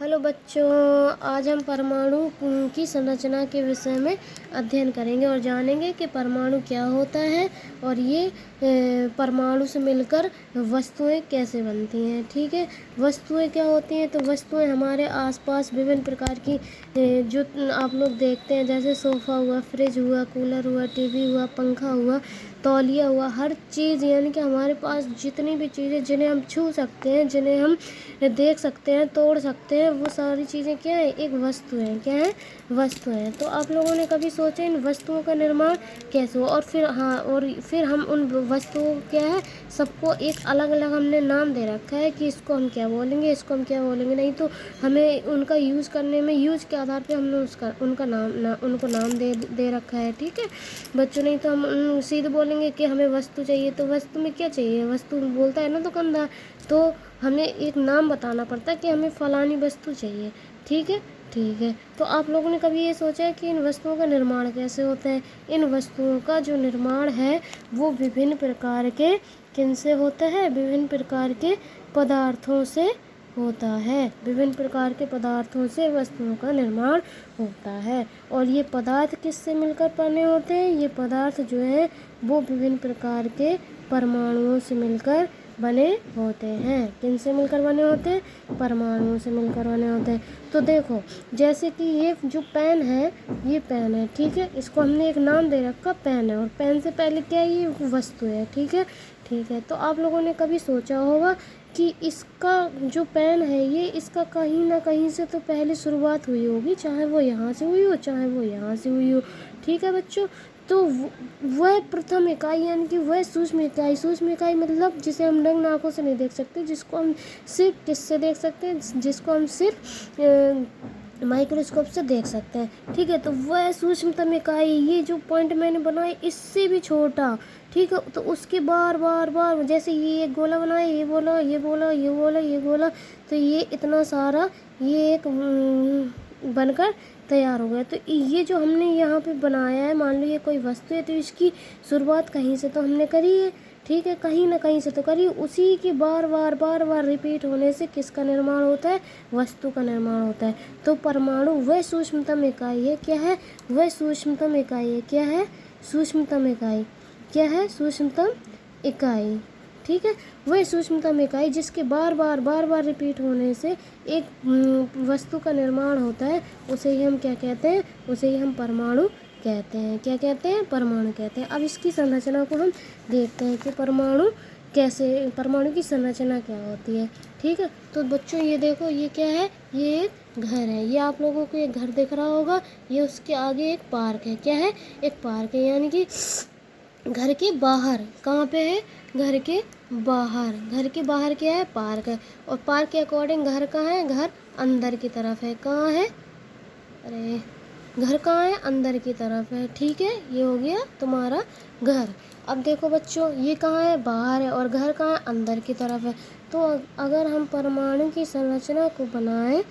Hello बच्चों, आज हम परमाणु की संरचना के विषय में अध्ययन करेंगे और जानेंगे कि परमाणु क्या होता है और ये परमाणु से मिलकर वस्तुएं कैसे बनती हैं। ठीक है, वस्तुएं क्या होती हैं? तो वस्तुएं हमारे आसपास विभिन्न प्रकार की जो आप लोग देखते हैं, जैसे सोफ़ा हुआ, फ्रिज हुआ, कूलर हुआ, टीवी हुआ, पंखा हुआ, तौलिया हुआ, हर चीज़ यानी कि हमारे पास जितनी भी चीज़ें जिन्हें हम छू सकते हैं, जिन्हें हम देख सकते हैं, तोड़ सकते हैं, वो सारी चीज़ें क्या है? एक वस्तु है। क्या है? वस्तु है। तो आप लोगों ने कभी सोचा इन वस्तुओं का निर्माण कैसे हुआ? और फिर हम उन वस्तुओं क्या है, सबको एक अलग अलग हमने नाम दे रखा है कि इसको हम क्या बोलेंगे, इसको हम क्या बोलेंगे। नहीं तो हमें उनका यूज़ करने में, यूज़ के आधार पे हमने उनको नाम दे रखा है। ठीक है बच्चों, नहीं तो हम सीधे बोलेंगे कि हमें वस्तु चाहिए, तो वस्तु में क्या चाहिए? वस्तु बोलता है ना दुकानदार, तो हमें एक नाम बताना पड़ता है कि हमें फलानी वस्तु चाहिए। ठीक है, ठीक है। तो आप लोगों ने कभी ये सोचा है कि इन वस्तुओं का निर्माण कैसे होता है? इन वस्तुओं का जो निर्माण है वो विभिन्न प्रकार के किनसे होता है? विभिन्न प्रकार के पदार्थों से होता है। विभिन्न प्रकार के पदार्थों से वस्तुओं का निर्माण होता है। और ये पदार्थ किससे मिलकर बने होते हैं? ये पदार्थ जो है वो विभिन्न प्रकार के परमाणुओं से मिलकर बने होते हैं। किनसे मिलकर बने होते हैं? परमाणुओं से मिलकर बने होते हैं। तो देखो, जैसे कि ये जो पेन है, ये पेन है। ठीक है, इसको हमने एक नाम दे रखा, पेन है। और पेन से पहले क्या है? ये वस्तु है। ठीक है, ठीक है। तो आप लोगों ने कभी सोचा होगा कि इसका जो पेन है, ये इसका कहीं ना कहीं से तो पहले शुरुआत हुई होगी, चाहे वो यहाँ से हुई हो, चाहे वो यहाँ से हुई हो। ठीक है बच्चों, तो वह प्रथम इकाई यानी कि वह सूक्ष्म इकाई मतलब जिसे हम नग्न आँखों से नहीं देख सकते, जिसको हम सिर्फ किससे देख सकते हैं? जिसको हम सिर्फ माइक्रोस्कोप से देख सकते हैं। ठीक है, तो वह सूक्ष्मतम इकाई, ये जो पॉइंट मैंने बनाया, इससे भी छोटा। ठीक है, तो उसके बार बार जैसे ये एक गोला बनाया, ये बोला, ये बोला, ये बोला, ये बोला, तो ये इतना सारा ये एक बनकर तैयार हो गया। तो ये जो हमने यहाँ पे बनाया है, मान लो ये कोई वस्तु है, तो इसकी शुरुआत कहीं से तो हमने करी है। ठीक है, कहीं ना कहीं से तो करी। उसी के बार बार रिपीट होने से किसका निर्माण होता है? वस्तु का निर्माण होता है। तो परमाणु वह सूक्ष्मतम इकाई है। क्या है? वह सूक्ष्मतम इकाई है। क्या है? सूक्ष्मतम इकाई। क्या है? सूक्ष्मतम इकाई। ठीक है, वह सूक्ष्मतम इकाई जिसके बार बार रिपीट होने से एक वस्तु का निर्माण होता है, उसे ही हम क्या कहते हैं? उसे ही हम परमाणु कहते हैं। क्या कहते हैं? परमाणु कहते हैं। अब इसकी संरचना को हम देखते हैं कि परमाणु की संरचना क्या होती है। ठीक है, तो बच्चों ये देखो, ये क्या है? ये एक घर है। ये आप लोगों को एक घर दिख रहा होगा, ये उसके आगे एक पार्क है। क्या है? एक पार्क है, यानी कि घर के बाहर। कहाँ पे है? घर के बाहर। घर के बाहर क्या है? पार्क है। और पार्क के अकॉर्डिंग घर कहाँ है? घर अंदर की तरफ है। कहाँ है? अरे, घर कहाँ है? अंदर की तरफ है। ठीक है, ये हो गया तुम्हारा घर। अब देखो बच्चों, ये कहाँ है? बाहर है। और घर कहाँ है? अंदर की तरफ है। तो अगर हम परमाणु की संरचना को बनाएं,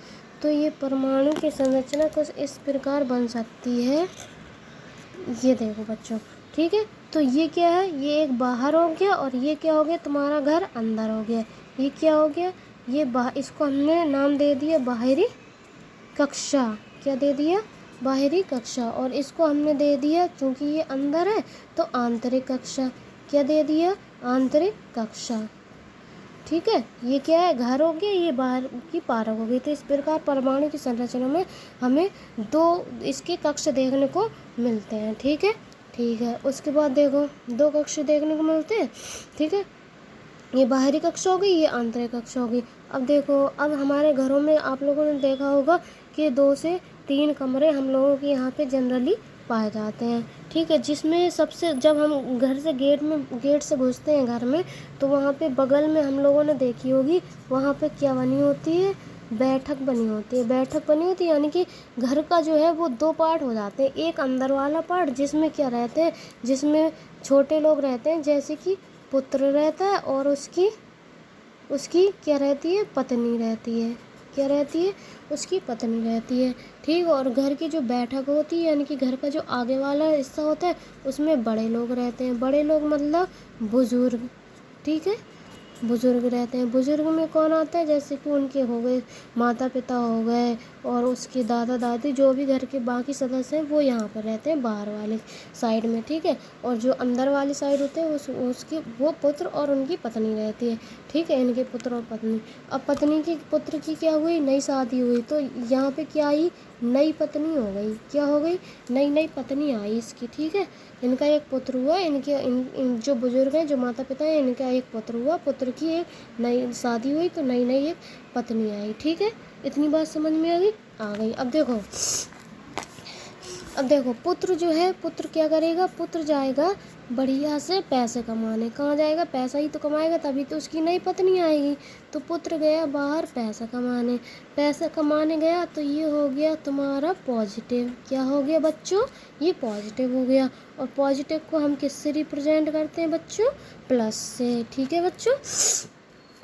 तो ये परमाणु की संरचना कुछ इस प्रकार बन सकती है। ये देखो बच्चों, ठीक है, तो ये क्या है? ये एक बाहर हो गया, और ये क्या हो गया? तुम्हारा घर अंदर हो गया। ये क्या हो गया? ये इसको हमने नाम दे दिया बाहरी कक्षा। क्या दे दिया? बाहरी कक्षा। और इसको हमने दे दिया, क्योंकि ये अंदर है, तो आंतरिक कक्षा। क्या दे दिया? आंतरिक कक्षा। ठीक है, ये क्या है? घर हो गया, ये बाहर की पार्क हो गई। तो इस प्रकार परमाणु की संरचना में हमें दो इसके कक्ष देखने को मिलते हैं। ठीक है, ठीक है। उसके बाद देखो, दो कक्ष देखने को मिलते हैं। ठीक है, ये बाहरी कक्षा हो गई, ये आंतरिक कक्षा हो गई। अब देखो, अब हमारे घरों में आप लोगों ने देखा होगा कि 2 से 3 कमरे हम लोगों के यहाँ पे जनरली पाए जाते हैं। ठीक है, जिसमें सबसे, जब हम घर से गेट से घुसते हैं घर में, तो वहाँ पे बगल में हम लोगों ने देखी होगी, वहाँ पे क्या बनी होती है? बैठक बनी होती है। बैठक बनी होती है, यानी कि घर का जो है वो 2 पार्ट हो जाते हैं। एक अंदर वाला पार्ट, जिसमें क्या रहते हैं? जिसमें छोटे लोग रहते हैं, जैसे कि पुत्र रहता है, और उसकी क्या रहती है? पत्नी रहती है। क्या रहती है? उसकी पत्नी रहती है। ठीक, और घर की जो बैठक होती है, यानी कि घर का जो आगे वाला हिस्सा होता है, उसमें बड़े लोग रहते हैं। बड़े लोग मतलब बुजुर्ग। ठीक है, बुजुर्ग रहते हैं। बुजुर्ग में कौन आता है, जैसे कि उनके हो गए माता पिता हो गए और उसके दादा दादी, जो भी घर के बाकी सदस्य हैं वो यहाँ पर रहते हैं बाहर वाले साइड में, ठीक है। और जो अंदर वाली साइड होते हैं उसके वो पुत्र और उनकी पत्नी रहती है, ठीक है, इनके पुत्र और पत्नी। अब पत्नी की पुत्र की क्या हुई, नई शादी हुई, तो यहाँ पे क्या आई, नई पत्नी हो गई। क्या हो गई, नई पत्नी आई इसकी, ठीक है। इनका एक पुत्र हुआ, इन जो बुजुर्ग हैं, जो माता पिता हैं, इनका एक पुत्र हुआ, पुत्र की एक नई शादी हुई, तो नई एक पत्नी आई, ठीक है। इतनी बात समझ में आ गई। अब देखो पुत्र जो है, पुत्र क्या करेगा, पुत्र जाएगा बढ़िया से पैसे कमाने। कहाँ जाएगा, पैसा ही तो कमाएगा, तभी तो उसकी नई पत्नी आएगी। तो पुत्र गया बाहर पैसा कमाने, पैसा कमाने गया, तो ये हो गया तुम्हारा पॉजिटिव। क्या हो गया बच्चों, ये पॉजिटिव हो गया। और पॉजिटिव को हम किससे रिप्रेजेंट करते हैं बच्चों, प्लस से, ठीक है बच्चों,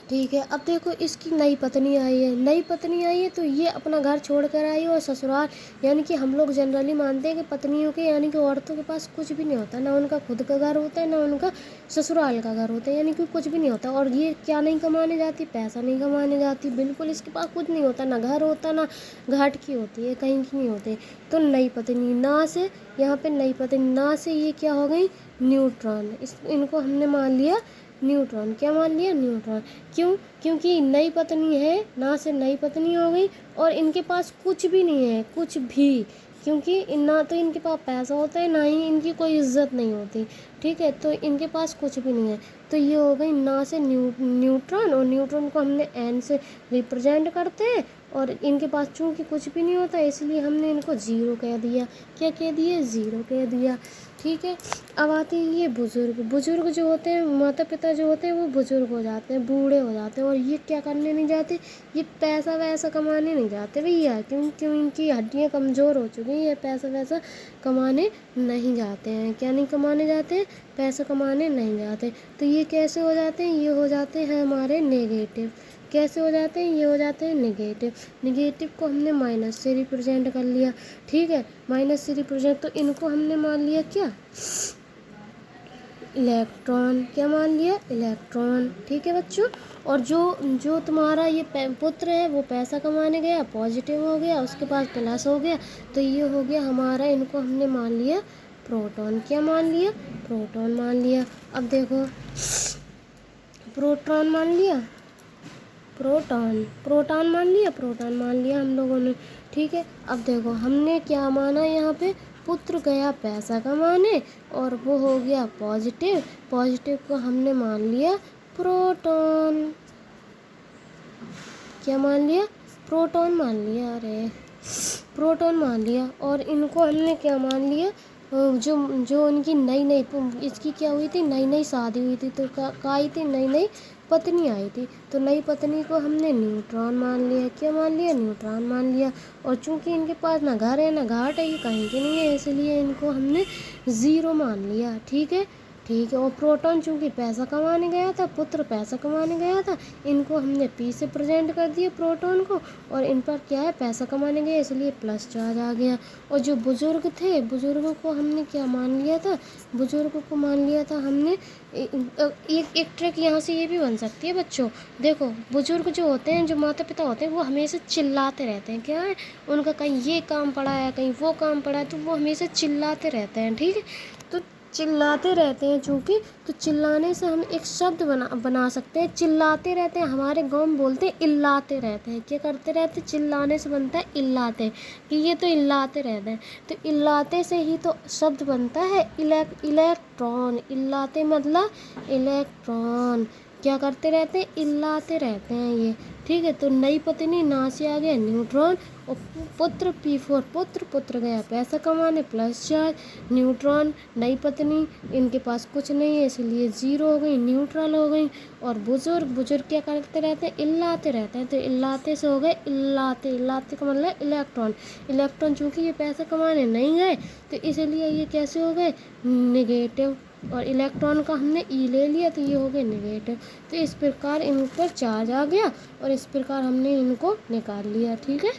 ठीक है। अब देखो इसकी नई पत्नी आई है, नई पत्नी आई है, तो ये अपना घर छोड़ कर आई है और ससुराल, यानी कि हम लोग जनरली मानते हैं कि पत्नियों के, यानी कि औरतों के पास कुछ भी नहीं होता, ना उनका खुद का घर होता है, ना उनका ससुराल का घर होता है, यानी कि कुछ भी नहीं होता। और ये क्या नहीं कमाने जाती, पैसा नहीं कमाने जाती, बिल्कुल इसके पास कुछ नहीं होता, ना घर होता, ना घाट की होती है, कहीं की नहीं होती। तो नई पत्नी ना से, यहाँ पे नई पत्नी ना से ये क्या हो गई, न्यूट्रॉन। इनको हमने मान लिया न्यूट्रॉन। क्या मान लिया, न्यूट्रॉन। क्यों, क्योंकि नई पत्नी है, ना से नई पत्नी हो गई, और इनके पास कुछ भी नहीं है, कुछ भी, क्योंकि ना तो इनके पास पैसा होता है, ना ही इनकी कोई इज्जत नहीं होती, ठीक है। तो इनके पास कुछ भी नहीं है, तो ये हो गई ना से न्यूट्रॉन। और न्यूट्रॉन को हमने एन से रिप्रेजेंट करते हैं, और इनके पास चूँकि कुछ भी नहीं होता, इसलिए हमने इनको ज़ीरो कह दिया। क्या कह दिया, ज़ीरो कह दिया, ठीक है। अब आते हैं ये बुजुर्ग। बुजुर्ग जो होते हैं, माता पिता जो होते हैं, वो बुजुर्ग हो जाते हैं, बूढ़े हो जाते हैं, और ये क्या करने नहीं जाते, ये पैसा वैसा कमाने नहीं जाते भैया, क्यों इनकी हड्डियाँ कमज़ोर हो चुकी हैं, ये पैसा वैसा कमाने नहीं जाते हैं। क्या नहीं कमाने जाते हैं, पैसा कमाने नहीं जाते। तो ये कैसे हो जाते हैं, ये हो जाते हैं हमारे नेगेटिव। कैसे हो जाते हैं, ये हो जाते हैं नेगेटिव। नेगेटिव को हमने माइनस से रिप्रेजेंट कर लिया, ठीक है, माइनस से रिप्रेजेंट। तो इनको हमने मान लिया क्या, इलेक्ट्रॉन। क्या मान लिया, इलेक्ट्रॉन, ठीक है बच्चों। और जो तुम्हारा ये पुत्र है, वो पैसा कमाने गया, पॉजिटिव हो गया, उसके पास प्लस हो गया, तो ये हो गया हमारा, इनको हमने मान लिया प्रोटॉन। क्या मान लिया, प्रोटॉन मान लिया। अब देखो प्रोटॉन मान लिया, प्रोटॉन मान लिया हम लोगों ने, ठीक है। अब देखो हमने क्या माना, यहाँ पे पुत्र गया पैसा कमाने, और वो हो गया पॉजिटिव। पॉजिटिव को हमने मान लिया प्रोटॉन। क्या मान लिया, प्रोटॉन मान लिया, अरे प्रोटॉन मान लिया। और इनको हमने क्या मान लिया, जो उनकी नई इसकी क्या हुई थी, नई शादी हुई थी, तो का आई थी, नई पत्नी आई थी, तो नई पत्नी को हमने न्यूट्रॉन मान लिया। क्या मान लिया, न्यूट्रॉन मान लिया। और चूंकि इनके पास ना घर है ना घाट है, ये कहीं की नहीं है, इसलिए इनको हमने ज़ीरो मान लिया, ठीक है, ठीक है। और प्रोटॉन चूंकि पैसा कमाने गया था, पुत्र पैसा कमाने गया था, इनको हमने पी से प्रेजेंट कर दिया प्रोटॉन को, और इन पर क्या है, पैसा कमाने गया, इसलिए प्लस चार्ज आ गया। और जो बुजुर्ग थे, बुजुर्गों को हमने क्या मान लिया था, बुजुर्गों को मान लिया था हमने एक ट्रिक यहाँ से ये भी बन सकती है बच्चों। देखो बुजुर्ग जो होते हैं, जो माता पिता होते हैं, वो हमेशा चिल्लाते रहते हैं। क्या है, उनका कहीं ये काम पड़ा है, कहीं वो काम पड़ा है, तो वो हमेशा चिल्लाते रहते हैं, ठीक है। तो चिल्लाते रहते हैं चूँकि, तो चिल्लाने से हम एक शब्द बना सकते हैं, चिल्लाते रहते हैं। हमारे गाँव में बोलते हैं इल्लाते रहते हैं। क्या करते रहते हैं, चिल्लाने से बनता है इल्लाते, कि ये तो इल्लाते रहते हैं। तो इल्लाते से ही तो शब्द बनता है इलेक्ट्रॉन। इल्लाते मतलब इलेक्ट्रॉन। क्या करते रहते हैं, इल्लाते रहते हैं ये, ठीक है। तो नई पत्नी ना से आ गया न्यूट्रॉन, और पुत्र P4, पुत्र गया पैसा कमाने, प्लस चार्ज, न्यूट्रॉन, नई पत्नी, इनके पास कुछ नहीं है, इसलिए ज़ीरो हो गई, न्यूट्रल हो गई। और बुजुर्ग क्या करते रहते हैं, इल्लाते रहते हैं, तो इल्लाते से हो गए इल्लाते का मतलब इलेक्ट्रॉन चूँकि ये पैसा कमाने नहीं गए, तो इसलिए ये कैसे हो गए, नेगेटिव। और इलेक्ट्रॉन का हमने ई ले लिया, तो ये हो गए नेगेटिव। तो इस प्रकार इन पर चार्ज आ गया, और इस प्रकार हमने इनको निकाल लिया, ठीक है।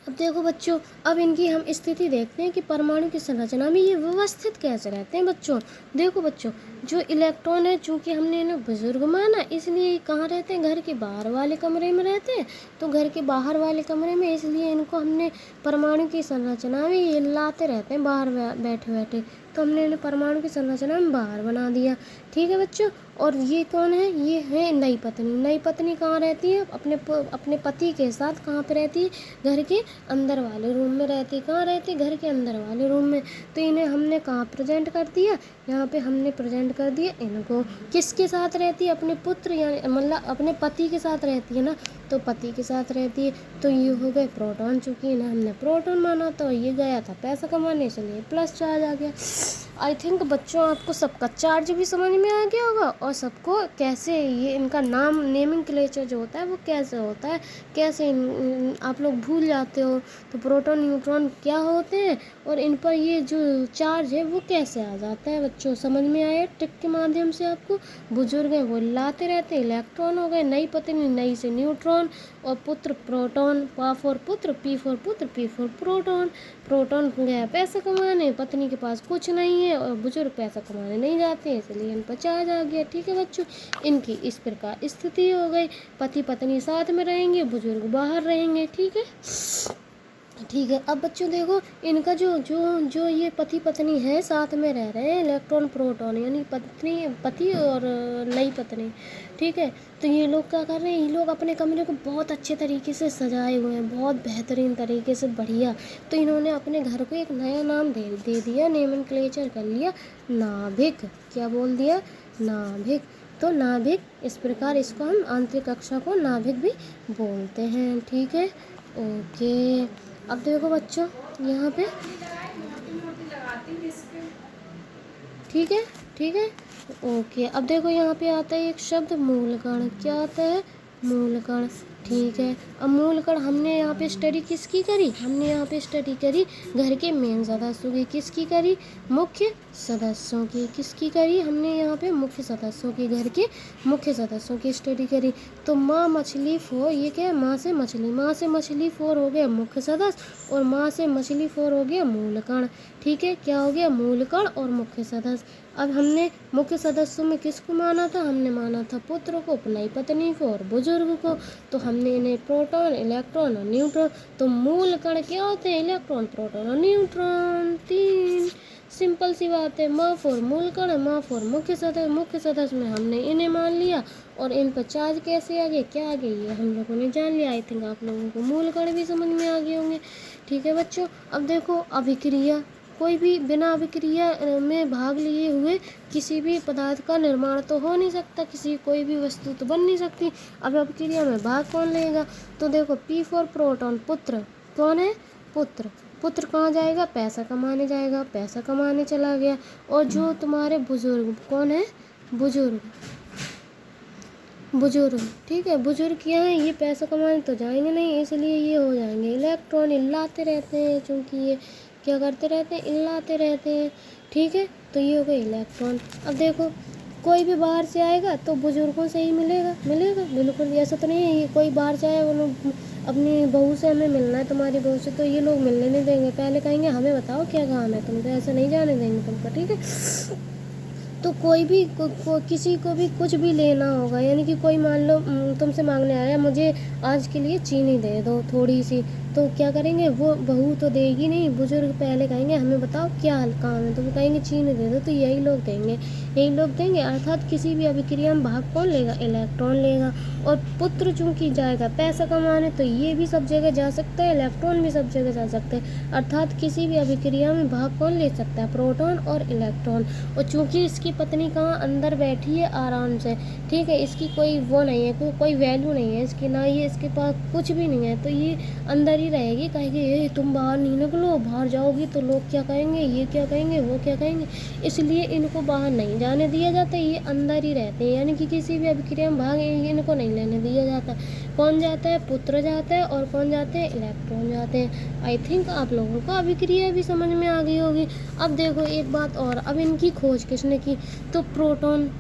अब देखो बच्चों, अब इनकी हम स्थिति देखते हैं कि परमाणु की संरचना में ये व्यवस्थित कैसे रहते हैं बच्चों। देखो बच्चों, जो इलेक्ट्रॉन है, चूंकि हमने इन्हें बुजुर्ग माना, इसलिए ये कहाँ रहते हैं, घर के बाहर वाले कमरे में रहते हैं। तो घर के बाहर वाले कमरे में, इसलिए इनको हमने परमाणु की संरचना में ये लाते रहते हैं बाहर बैठे बैठे, तो हमने इन्हें परमाणु की संरचना में बाहर बना दिया। ठीक है बच्चों। और ये कौन है, ये है नई पत्नी। नई पत्नी कहाँ रहती है, अपने पति के साथ कहाँ पे रहती है, घर के अंदर वाले रूम में रहती है। कहाँ रहती है, घर के अंदर वाले रूम में। तो इन्हें हमने कहाँ प्रेजेंट कर दिया, यहाँ पे हमने प्रेजेंट कर दिया इनको। किसके साथ रहती है, अपने पुत्र यानी मतलब अपने पति के साथ रहती है ना, तो पति के साथ रहती है। तो ये हो गए प्रोटॉन, चूँकि इन्हें हमने प्रोटॉन माना, तो ये गया था पैसा कमाने, इसलिए प्लस चार्ज आ गया। आई थिंक बच्चों आपको सबका चार्ज भी समझ में आ गया होगा, और सबको कैसे ये इनका नाम नेमिंग क्लेचर जो होता है वो कैसे होता है, कैसे आप लोग भूल जाते हो। तो प्रोटॉन न्यूट्रॉन क्या होते हैं, और इन पर ये जो चार्ज है वो कैसे आ जाता है बच्चों, समझ में आया ट्रिक के माध्यम से आपको। बुजुर्ग हैं वो लाते रहते हैं, इलेक्ट्रॉन हो गए, नई पत्नी नई से न्यूट्रॉन, और पुत्र प्रोटॉन, पा फॉर पुत्र, पी फॉर पुत्र, पी फॉर प्रोटॉन। प्रोटॉन गया पैसा कमाने, पत्नी के पास कुछ नहीं है, और बुजुर्ग पैसा कमाने नहीं जाते, इसलिए इन पर चार्ज आ गया। ठीक है बच्चों, इनकी इस प्रकार स्थिति हो गई। पति पत्नी साथ में रहेंगे, बुजुर्ग बाहर रहेंगे। ठीक है, ठीक है। अब बच्चों देखो, इनका जो ये पति पत्नी है साथ में रह रहे हैं, इलेक्ट्रॉन प्रोटॉन यानी पति और नई पत्नी। ठीक है, तो ये लोग क्या कर रहे हैं, ये लोग अपने कमरे को बहुत अच्छे तरीके से सजाए हुए हैं, बहुत बेहतरीन तरीके से, बढ़िया। तो इन्होंने अपने घर को एक नया नाम दे दिया, नेमनक्लेचर कर लिया, नाभिक। क्या बोल दिया, नाभिक। तो नाभिक, इस प्रकार इसको हम आंतरिक कक्षा को नाभिक भी बोलते हैं। ठीक है, ओके। अब देखो बच्चों यहाँ पे, ठीक है, ठीक है, ओके। अब देखो यहाँ पे आता है एक शब्द मूलकण। क्या आता है, मूलकण। ठीक है, अब मूलकण हमने यहाँ पे स्टडी किसकी करी, हमने यहाँ पे स्टडी करी घर के मेन सदस्यों की। किसकी करी, मुख्य सदस्यों की। किसकी करी, हमने यहाँ पे मुख्य सदस्यों की, घर के मुख्य सदस्यों की स्टडी करी। तो माँ मछली फोर, ये क्या है, माँ से मछली, माँ से मछली फोर हो गया मुख्य सदस्य, और माँ से मछली फोर हो गया मूलकण। ठीक है, क्या हो गया, मूलकण और मुख्य सदस्य। अब हमने मुख्य सदस्यों में किसको माना था, हमने माना था पुत्र को, नई पत्नी को और बुजुर्ग को। तो हमने इन्हें प्रोटॉन, इलेक्ट्रॉन और न्यूट्रॉन। तो मूल कण क्या होते हैं, इलेक्ट्रॉन, प्रोटॉन और न्यूट्रॉन। 3 सिंपल सी बात है। माँ फॉर मूल कण, माँ फॉर मुख्य सदस्य। मुख्य सदस्य में हमने इन्हें मान लिया, और इन पर चार्ज कैसे आ गए, क्या आ गए, ये हम लोगों ने जान लिया। आई थिंक आप लोगों को मूल कण भी समझ में आ गए होंगे। ठीक है बच्चों, अब देखो अभिक्रिया। कोई भी बिना अभिक्रिया में भाग लिए हुए किसी भी पदार्थ का निर्माण तो हो नहीं सकता, कोई भी वस्तु तो बन नहीं सकती। अब अभिक्रिया में भाग कौन लेगा, तो देखो पी फॉर प्रोटॉन, पुत्र। कौन है, पुत्र। पुत्र कहाँ जाएगा, पैसा कमाने जाएगा, पैसा कमाने चला गया। और जो तुम्हारे बुजुर्ग, कौन है, बुजुर्ग, बुजुर्ग। ठीक है, बुजुर्ग क्या है, ये पैसा कमाने तो जाएंगे नहीं, इसलिए ये हो जाएंगे इलेक्ट्रॉन। इल्लाते रहते हैं, क्योंकि ये क्या करते रहते हैं, इल्लाते रहते हैं। ठीक है, तो ये हो गए इलेक्ट्रॉन। अब देखो, कोई भी बाहर से आएगा तो बुजुर्गों से ही मिलेगा, बिल्कुल। ऐसा तो नहीं है ये कोई बाहर से आए, उन्होंने अपनी बहू से हमें मिलना है, तुम्हारी बहू से, तो ये लोग मिलने नहीं देंगे। पहले कहेंगे हमें बताओ क्या काम है तुमको, ऐसा नहीं जाने देंगे तुमको। ठीक है, तो कोई भी किसी को भी कुछ भी लेना होगा, यानी कि कोई मान लो तुमसे मांगने आया, मुझे आज के लिए चीनी दे दो थोड़ी सी, तो क्या करेंगे, वो बहू तो देगी नहीं, बुजुर्ग पहले कहेंगे हमें बताओ क्या काम है, तो वो कहेंगे चीनी दे दो, तो यही लोग देंगे, यही लोग देंगे। अर्थात किसी भी अभिक्रिया में भाग कौन लेगा, इलेक्ट्रॉन लेगा। और पुत्र चूंकि जाएगा पैसा कमाने, तो ये भी सब जगह जा सकता है, इलेक्ट्रॉन भी सब जगह जा सकते हैं। अर्थात किसी भी अभिक्रिया में भाग कौन ले सकता है, प्रोटॉन और इलेक्ट्रॉन। और चूंकि इसकी पत्नी कहाँ अंदर बैठी है आराम से, ठीक है, इसकी कोई वो नहीं है, कोई वैल्यू नहीं है इसकी, ना ये इसके पास कुछ भी नहीं है, तो ये अंदर ही रहेगी। कहेगी ये तुम बाहर नहीं निकलो, बाहर जाओगी तो लोग क्या कहेंगे, ये क्या कहेंगे, वो क्या कहेंगे, इसलिए इनको बाहर नहीं जाने दिया जाता, ये अंदर ही रहते हैं। यानी कि किसी भी अभिक्रिया में भाग इनको नहीं लेने दिया जाता। कौन जाता है, पुत्र जाता है, और कौन जाते हैं, इलेक्ट्रॉन जाते हैं। आई थिंक आप लोगों को अभिक्रिया भी समझ में आ गई होगी। अब देखो एक बात और, अब इनकी खोज किसने की, तो प्रोटॉन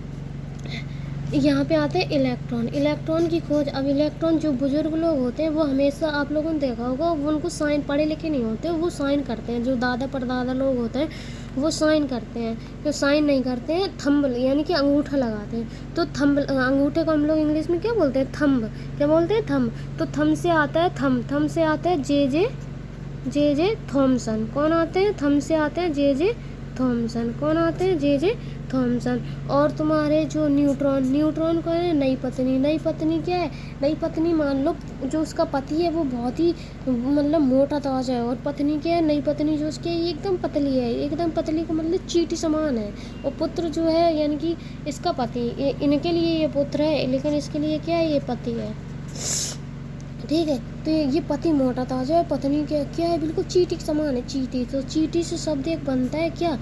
यहाँ पे आते हैं इलेक्ट्रॉन। इलेक्ट्रॉन की खोज, अब इलेक्ट्रॉन जो बुजुर्ग लोग होते हैं वो हमेशा, आप लोगों ने देखा होगा, वो उनको साइन, पढ़े लिखे नहीं होते, वो साइन करते हैं। जो दादा परदादा लोग होते हैं वो साइन करते हैं, जो साइन नहीं करते हैं थंब यानी कि अंगूठा लगाते हैं। तो थंब, अंगूठे को हम लोग इंग्लिश में क्या बोलते हैं? थंब। क्या बोलते हैं? थंब। तो थंब से आता है थंब, थंब से आता है जे थॉमसन। कौन आते हैं? थंब से आते हैं जे थॉमसन। कौन आते हैं? J Thomson. और तुम्हारे जो न्यूट्रॉन, न्यूट्रॉन को है नई पत्नी। नई पत्नी क्या है? नई पत्नी मान लो जो उसका पति है वो बहुत ही मतलब मोटा ताजा है, और पत्नी क्या है? नई पत्नी जो उसकी है ये एकदम पतली है, एकदम पतली का मतलब चीटी समान है। और पुत्र जो है यानी कि इसका पति, इनके लिए ये पुत्र है, लेकिन इसके लिए क्या है? ये पति है। ठीक है, तो ये पति मोटा ताजा है, पत्नी क्या क्या है? बिल्कुल चीटी के समान है, चीटी। तो चीटी से शब्द एक बनता है क्या?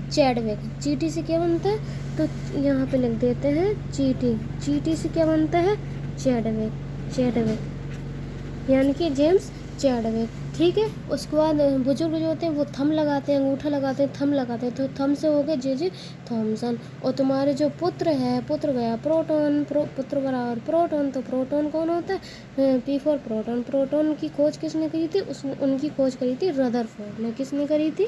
चैडविक। चीटी से क्या बनता है? तो यहाँ पे लिख देते हैं चीटी। चीटी से क्या बनता है? चैडविक। चैडविक यानी कि जेम्स चैडविक। ठीक है, उसके बाद बुजुर्ग जो होते हैं वो थंब लगाते हैं, अंगूठा लगाते हैं, थंब लगाते हैं, तो थंब से हो गए जे थॉमसन। और तुम्हारे जो पुत्र है, पुत्र गया प्रोटॉन, पुत्र बराबर प्रोटॉन, तो प्रोटॉन कौन होता है? P for proton. प्रोटॉन की खोज किसने करी थी? उनकी खोज करी थी रदरफोर्ड ने। किसने करी थी?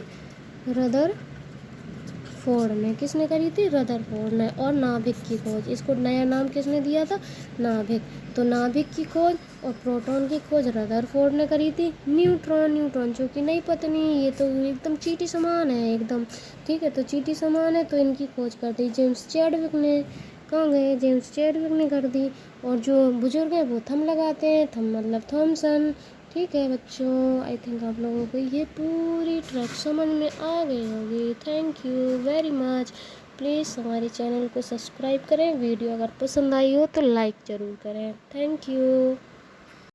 रदरफोर्ड ने। किसने करी थी? रदरफोर्ड ने। और नाभिक की खोज, इसको नया नाम किसने दिया था? नाभिक। तो नाभिक की खोज और प्रोटॉन की खोज रदरफोर्ड ने करी थी। न्यूट्रॉन, न्यूट्रॉन जो कि नई पत्नी, ये तो एकदम चीटी समान है एकदम। ठीक है, तो चीटी समान है तो इनकी खोज कर दी जेम्स चैडविक ने। कहाँ गए? जेम्स चैडविक ने कर दी। और जो बुजुर्ग है वो थंब लगाते हैं, थंब मतलब थॉमसन। ठीक है बच्चों, आई थिंक आप लोगों को ये पूरी ट्रैक समझ में आ गई होगी। Thank you very much. Please हमारे चैनल को सब्सक्राइब करें, वीडियो अगर पसंद आई हो तो लाइक ज़रूर करें। Thank you.